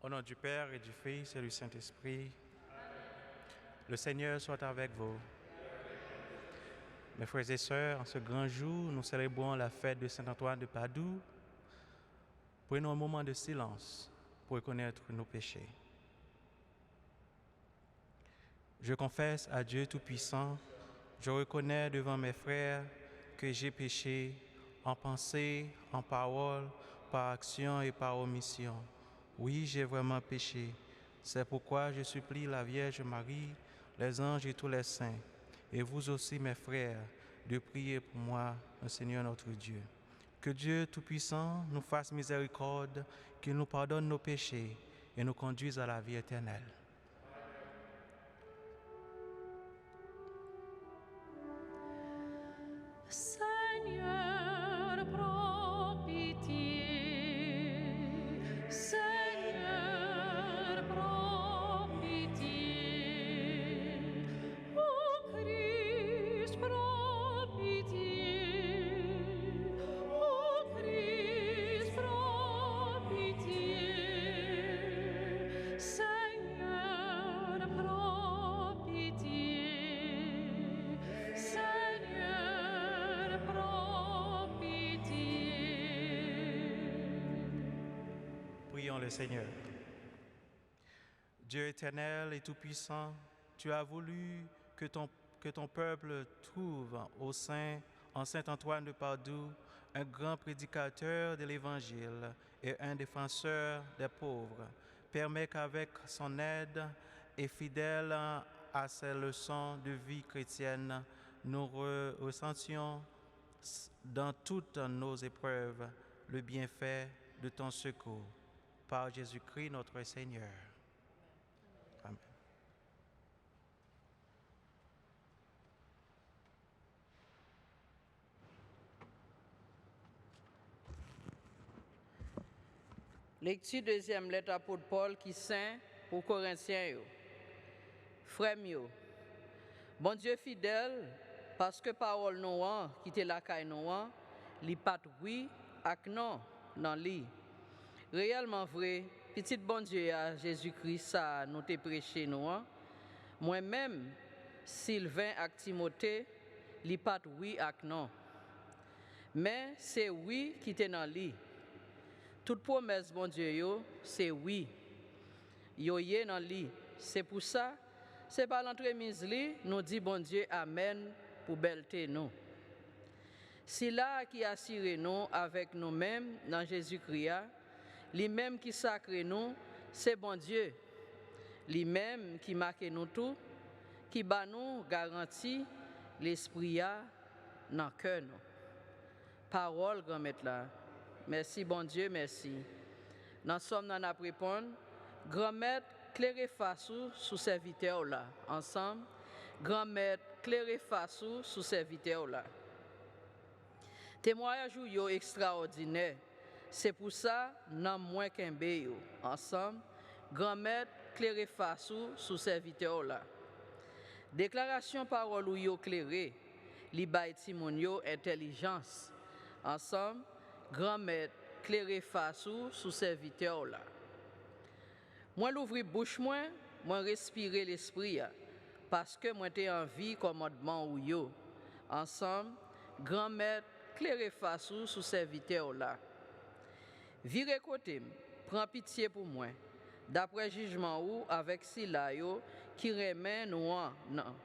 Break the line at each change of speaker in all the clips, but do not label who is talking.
Au nom du Père et du Fils et du Saint-Esprit, le Seigneur soit avec vous. Mes frères et sœurs, en ce grand jour, nous célébrons la fête de Saint-Antoine de Padoue. Prenons un moment de silence pour reconnaître nos péchés. Je confesse à Dieu Tout-Puissant, je reconnais devant mes frères que j'ai péché en pensée, en parole, par action et par omission. Oui, j'ai vraiment péché. C'est pourquoi je supplie la Vierge Marie, les anges et tous les saints, et vous aussi, mes frères, de prier pour moi, le Seigneur notre Dieu. Que Dieu Tout-Puissant nous fasse miséricorde, qu'il nous pardonne nos péchés et nous conduise à la vie éternelle.
Seigneur, prends pitié. Seigneur, prends pitié. Ô Christ, prends pitié. Ô Christ, prends pitié. Seigneur, prends pitié. Seigneur, prends pitié.
Prions le Seigneur. Dieu éternel et tout-puissant, tu as voulu que ton peuple trouve en Saint Antoine de Padoue un grand prédicateur de l'Évangile et un défenseur des pauvres. Permets qu'avec son aide et fidèle à ses leçons de vie chrétienne, nous ressentions dans toutes nos épreuves le bienfait de ton secours. Par Jésus-Christ notre Seigneur. Amen.
Lecture deuxième lettre apôtre Paul qui saint aux Corinthiens. Frères mieux, bon Dieu fidèle, parce que parole nous qui te la caille nous, li pat oui ak non dans li. Réellement vrai, petit bon Dieu à Jésus-Christ ça nous te prêché nous. Moi-même Sylvain ak Timothée, li pat oui ak non. Mais c'est oui qui te dans li. Toute promesse, bon Dieu, c'est oui. Yo yé dans li. C'est pour ça, c'est par l'entremise li, nous dit bon Dieu Amen pour belleté nous. C'est là qui assure nous avec nous-mêmes dans Jésus-Christ, lui-même qui sacre nous, c'est bon Dieu. Lui-même qui marque nous tout, qui bat nous garantit l'esprit dans le cœur nous. Parole, grand maître là. Merci, bon Dieu, merci. Nous sommes dans la réponse. Grand maître, clairez face sous serviteur là. Ensemble, grand maître, clairez face sous serviteur là. Témoignage yo extraordinaire. C'est pour ça, non moins qu'un béo. Ensemble, grand maître, clairez face sous serviteur là. Déclaration parole ou yo clairé, li bay timonio intelligence. Ensemble, grand maître, clairé face sous serviteur là. Moi l'ouvrir bouche moi respirer l'esprit parce que moi t'ai envie commandement ou yo. Ensemble, grand maître, clairé face sous serviteur là. Vire côté, prends pitié pour moi. D'après jugement ou avec Sila yo qui remet nous non.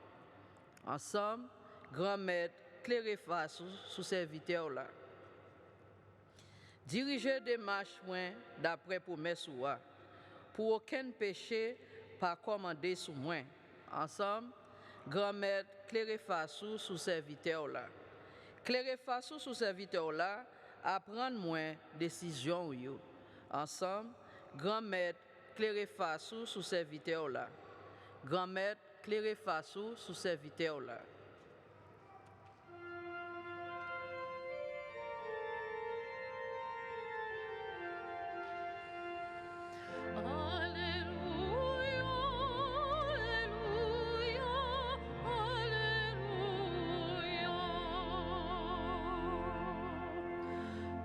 Ensemble, grand maître, clairé face sous serviteur là. Diriger des marches moins d'après promesse ou pour aucun péché pas commandé sous moi. Ensemble, grand maître, clairé face sous serviteur là. Clairé face sous serviteur là, apprendre moins décision yo. Ensemble, grand maître, clairé face sous serviteur là. Grand maître, clairé face sous serviteur là.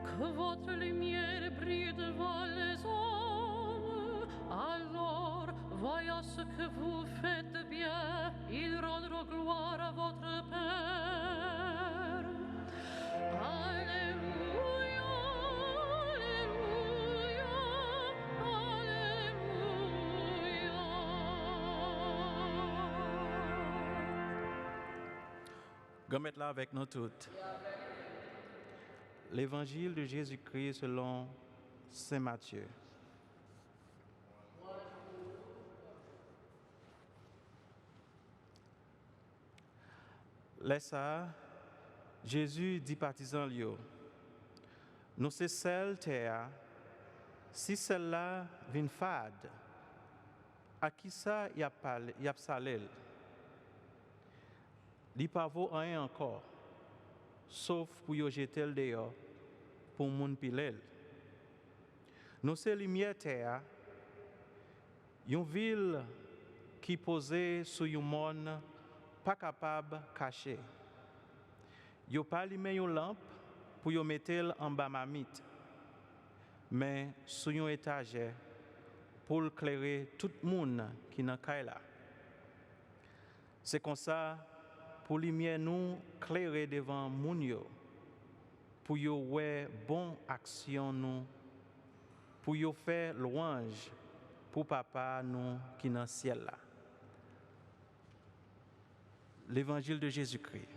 Que votre lumière brille devant les hommes, ce que vous faites bien, ils rendront gloire à votre Père. Alléluia, Alléluia, Alléluia.
Remettez là avec nous toutes. L'évangile de Jésus-Christ selon Saint Matthieu. Laissa, Jésus dit partisans liés, nous c'est celle terre, si celle-là vient fade, à qui ça y a salé? Li pa vaut rien encore, sauf pour y jeter le dehors, pour moun pilel. Nous c'est lumière terre, une ville qui posée sur un monde pas capable de cacher. Yo pas allumé une lampe pour yo mettre en bas mamite, mais sur une étagère pour éclairer tout le monde qui n'a qu'à là. C'est comme ça pour lumière nous clairer devant moun yo, pour yo ouais bon action nous, pour yo faire louange pour papa nous qui dans ciel là. L'évangile de Jésus-Christ.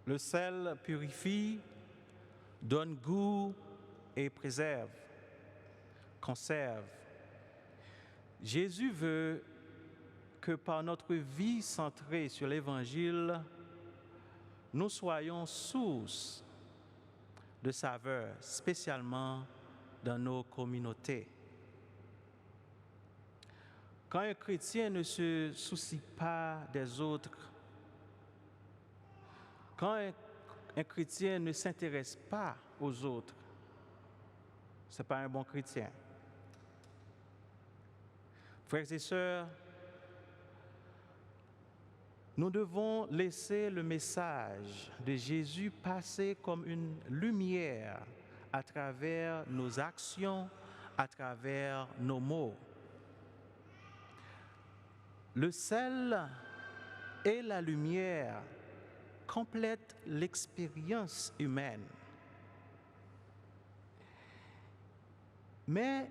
Le sel purifie, donne goût et préserve, conserve. Jésus veut que par notre vie centrée sur l'Évangile, nous soyons source de saveur, spécialement dans nos communautés. Quand un chrétien ne se soucie pas des autres, quand un chrétien ne s'intéresse pas aux autres, ce n'est pas un bon chrétien. Frères et sœurs, nous devons laisser le message de Jésus passer comme une lumière à travers nos actions, à travers nos mots. Le sel et la lumière complètent l'expérience humaine. Mais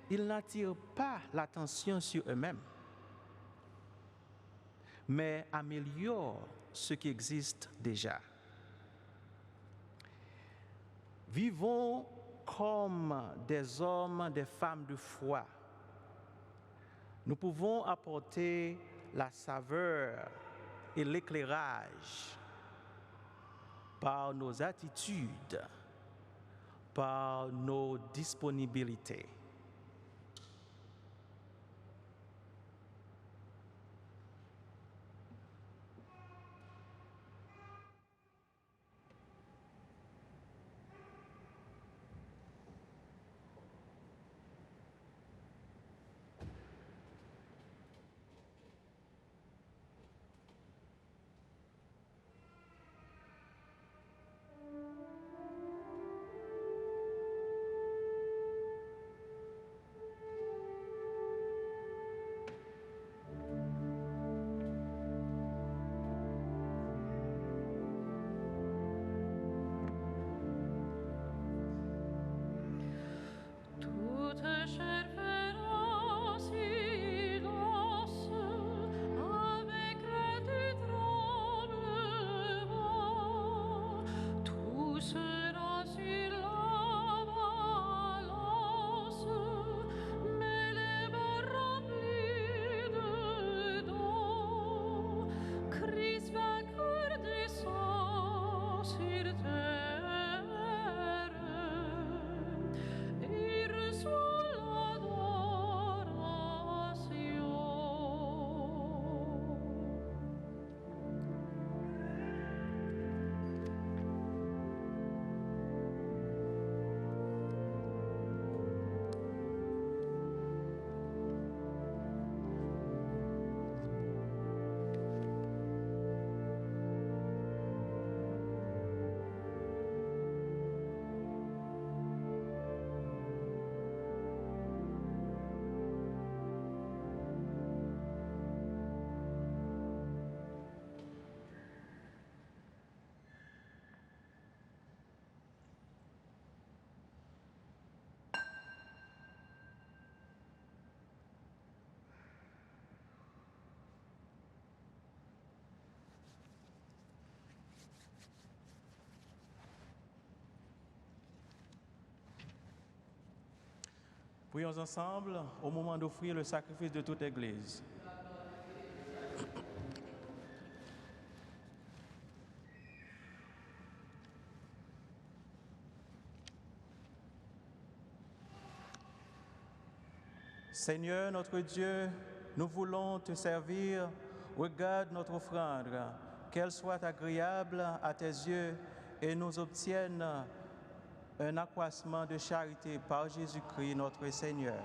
ils n'attirent pas l'attention sur eux-mêmes, mais améliorent ce qui existe déjà. Vivons comme des hommes, des femmes de foi. Nous pouvons apporter la saveur et l'éclairage par nos attitudes, par nos disponibilités. Prions ensemble au moment d'offrir le sacrifice de toute Église. Seigneur notre Dieu, nous voulons te servir. Regarde notre offrande, qu'elle soit agréable à tes yeux et nous obtienne un accroissement de charité par Jésus-Christ notre Seigneur.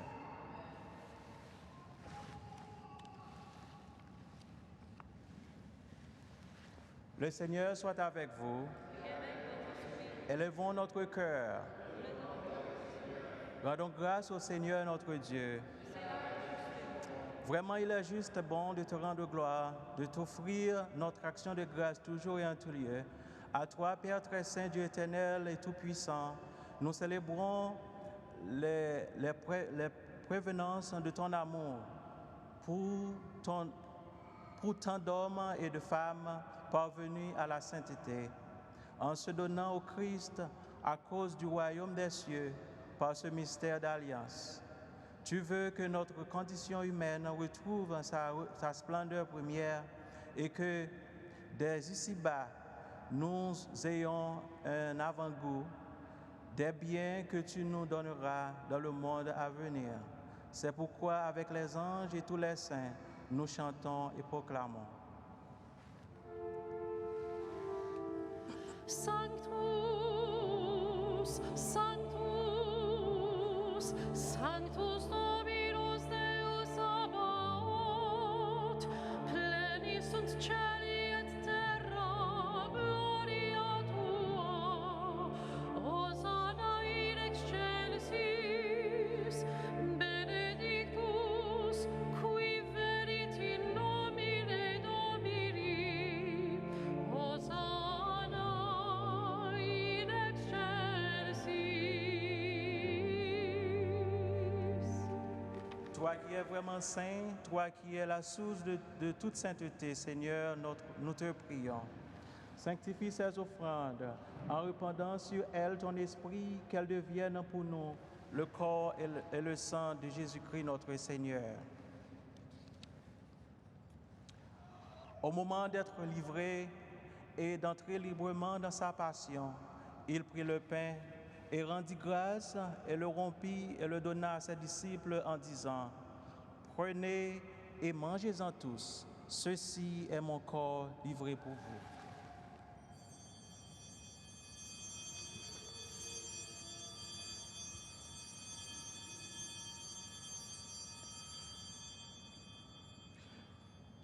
Le Seigneur soit avec vous. Élevons notre cœur. Rendons grâce au Seigneur notre Dieu. Vraiment, il est juste bon de te rendre gloire, de t'offrir notre action de grâce toujours et en tout lieu. À toi, Père très saint, Dieu éternel et tout-puissant, nous célébrons les prévenances de ton amour pour tant d'hommes et de femmes parvenus à la sainteté. En se donnant au Christ à cause du royaume des cieux par ce mystère d'alliance. Tu veux que notre condition humaine retrouve sa splendeur première et que dès ici-bas, nous ayons un avant-goût des biens que tu nous donneras dans le monde à venir. C'est pourquoi, avec les anges et tous les saints, nous chantons et proclamons.
Sanctus, Sanctus, Sanctus Dominus Deus Sabaoth, plenis sunt celi et terra, gloria tua. Hosanna in excelsis, benedictus, qui venit in nomine Domini. Hosanna in excelsis.
Toi qui es vraiment saint, toi qui es la source de toute sainteté, Seigneur, nous te prions. Sanctifie ces offrandes en répandant sur elles ton esprit, qu'elles deviennent pour nous le corps et le sang de Jésus-Christ notre Seigneur. Au moment d'être livré et d'entrer librement dans sa passion, il prit le pain et rendit grâce et le rompit et le donna à ses disciples en disant, « Prenez et mangez-en tous, ceci est mon corps livré pour vous. »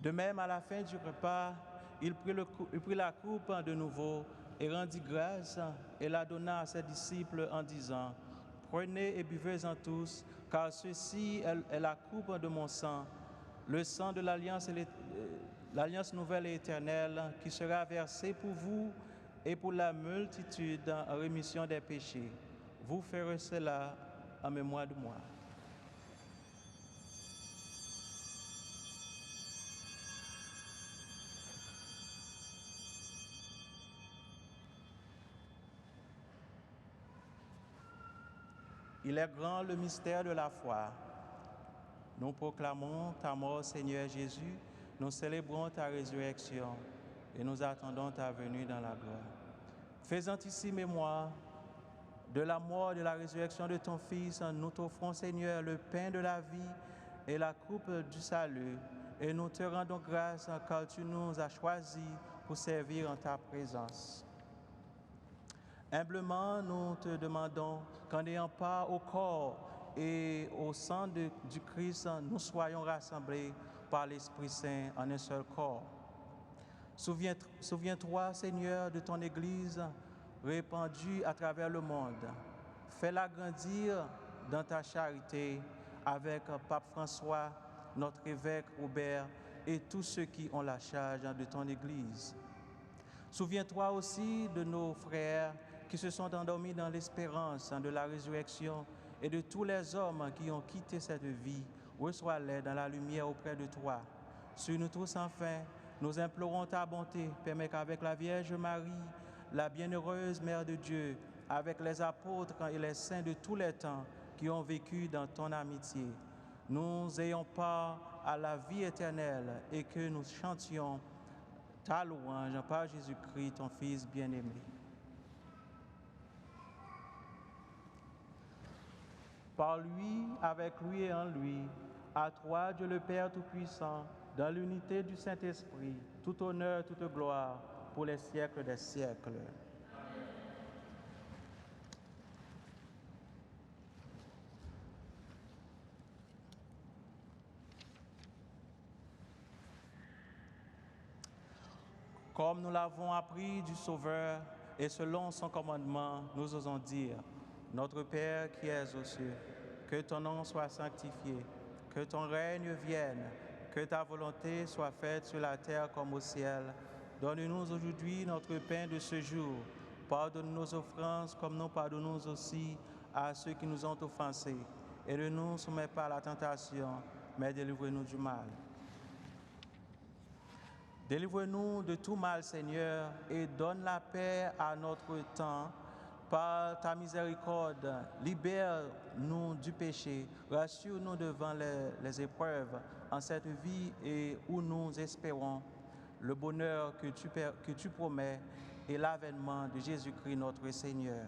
De même, à la fin du repas, il prit la coupe de nouveau et rendit grâce et la donna à ses disciples en disant, « Prenez et buvez-en tous, car ceci est la coupe de mon sang, le sang de l'alliance nouvelle et éternelle qui sera versé pour vous et pour la multitude en rémission des péchés. Vous ferez cela en mémoire de moi. » Il est grand le mystère de la foi. Nous proclamons ta mort, Seigneur Jésus, nous célébrons ta résurrection et nous attendons ta venue dans la gloire. Faisant ici mémoire de la mort et de la résurrection de ton Fils, nous t'offrons, Seigneur, le pain de la vie et la coupe du salut, et nous te rendons grâce car tu nous as choisis pour servir en ta présence. Humblement, nous te demandons qu'en ayant part au corps et au sang du Christ, nous soyons rassemblés par l'Esprit Saint en un seul corps. Souviens-toi, Seigneur, de ton Église répandue à travers le monde. Fais-la grandir dans ta charité avec Pape François, notre évêque Robert et tous ceux qui ont la charge de ton Église. Souviens-toi aussi de nos frères qui se sont endormis dans l'espérance de la résurrection et de tous les hommes qui ont quitté cette vie. Reçois-les dans la lumière auprès de toi. Sur nous tous enfin, nous implorons ta bonté. Permets qu'avec la Vierge Marie, la bienheureuse Mère de Dieu, avec les apôtres et les saints de tous les temps, qui ont vécu dans ton amitié, nous ayons part à la vie éternelle et que nous chantions ta louange par Jésus-Christ, ton Fils bien-aimé. Par lui, avec lui et en lui, à toi, Dieu le Père Tout-Puissant, dans l'unité du Saint-Esprit, tout honneur, toute gloire, pour les siècles des siècles. Comme nous l'avons appris du Sauveur et selon son commandement, nous osons dire, Notre Père qui es aux cieux, que ton nom soit sanctifié, que ton règne vienne, que ta volonté soit faite sur la terre comme au ciel. Donne-nous aujourd'hui notre pain de ce jour. Pardonne nos offenses comme nous pardonnons aussi à ceux qui nous ont offensés. Et ne nous soumets pas à la tentation, mais délivre-nous du mal. Délivre-nous de tout mal, Seigneur, et donne la paix à notre temps. Par ta miséricorde, libère-nous du péché, rassure-nous devant les épreuves en cette vie et où nous espérons le bonheur que tu promets et l'avènement de Jésus-Christ notre Seigneur.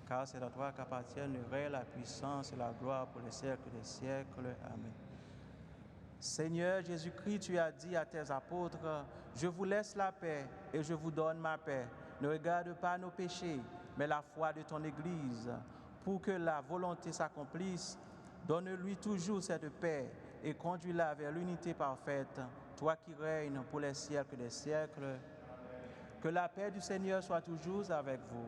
Car c'est à toi qu'appartiennent le règne, la puissance et la gloire pour les siècles des siècles. Amen. Seigneur Jésus-Christ, tu as dit à tes apôtres, « Je vous laisse la paix et je vous donne ma paix. Ne regarde pas nos péchés, mais la foi de ton Église. Pour que la volonté s'accomplisse, donne-lui toujours cette paix et conduis-la vers l'unité parfaite, toi qui règnes pour les siècles des siècles. Que la paix du Seigneur soit toujours avec vous. »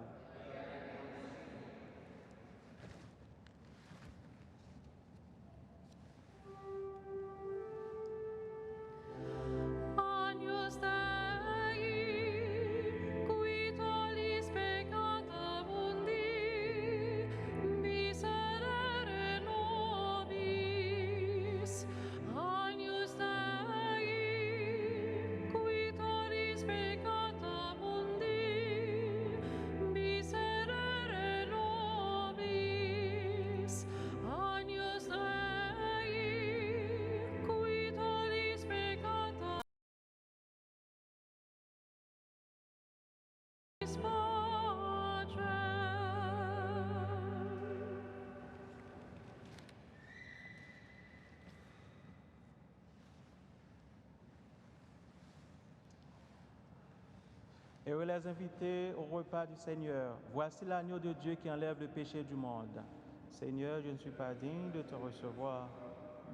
Heureux les invités au repas du Seigneur. Voici l'agneau de Dieu qui enlève le péché du monde. Seigneur, je ne suis pas digne de te recevoir,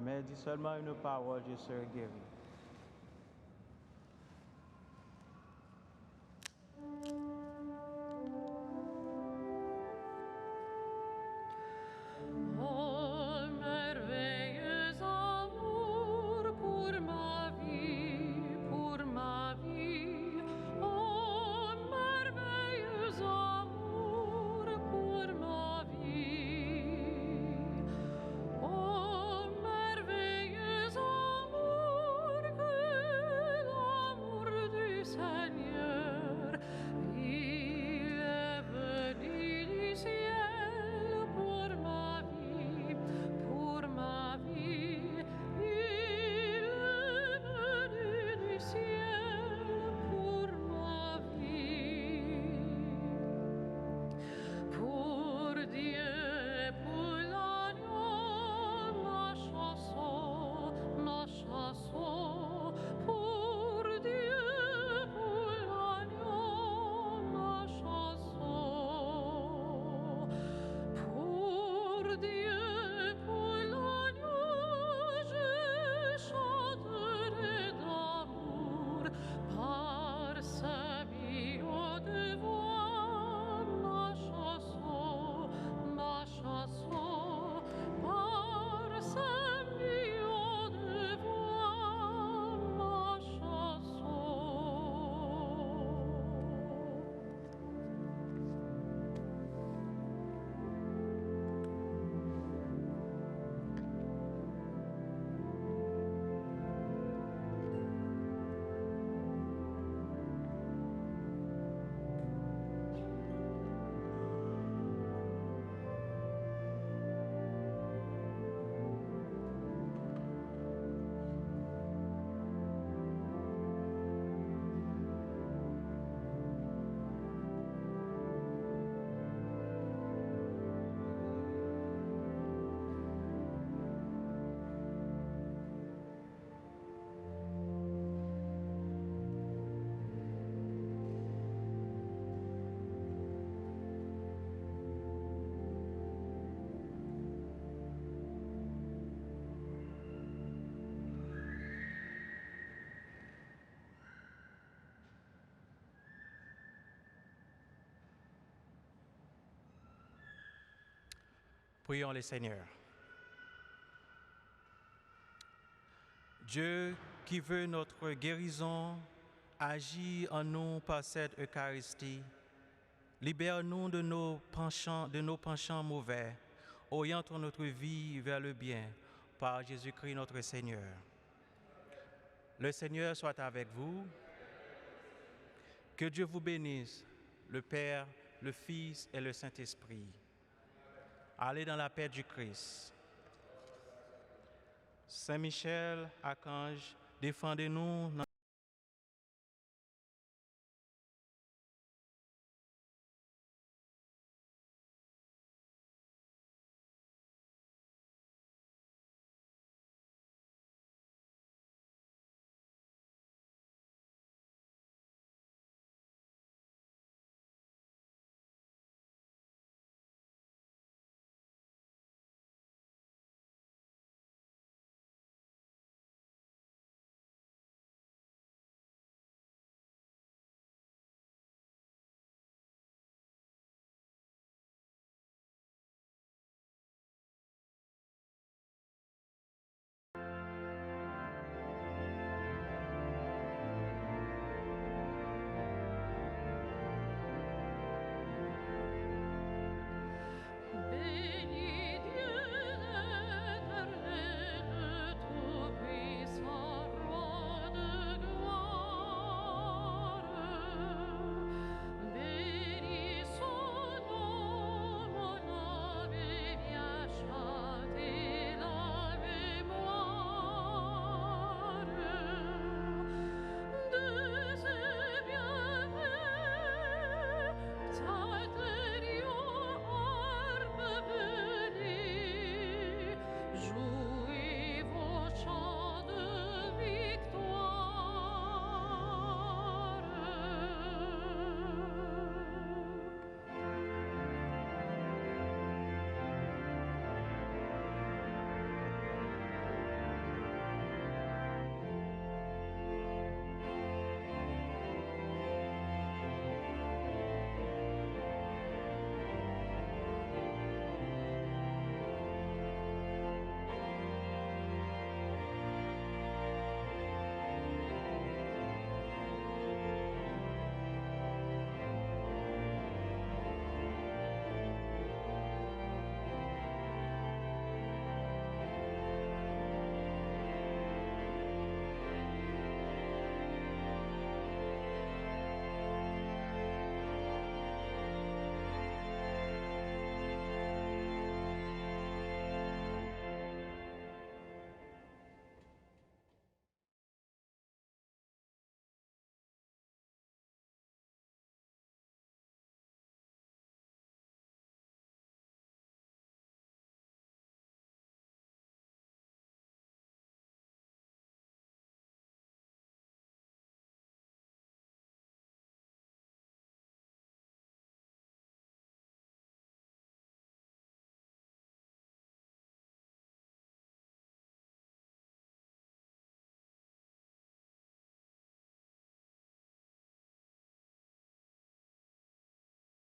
mais dis seulement une parole, je serai guéri.
Oh, merveilleux amour
Prions le Seigneur. Dieu qui veut notre guérison, agit en nous par cette Eucharistie. Libère-nous de nos penchants mauvais. Oriente notre vie vers le bien par Jésus-Christ notre Seigneur. Le Seigneur soit avec vous. Que Dieu vous bénisse, le Père, le Fils et le Saint-Esprit. Allez dans la paix du Christ. Saint Michel, archange, défendez-nous.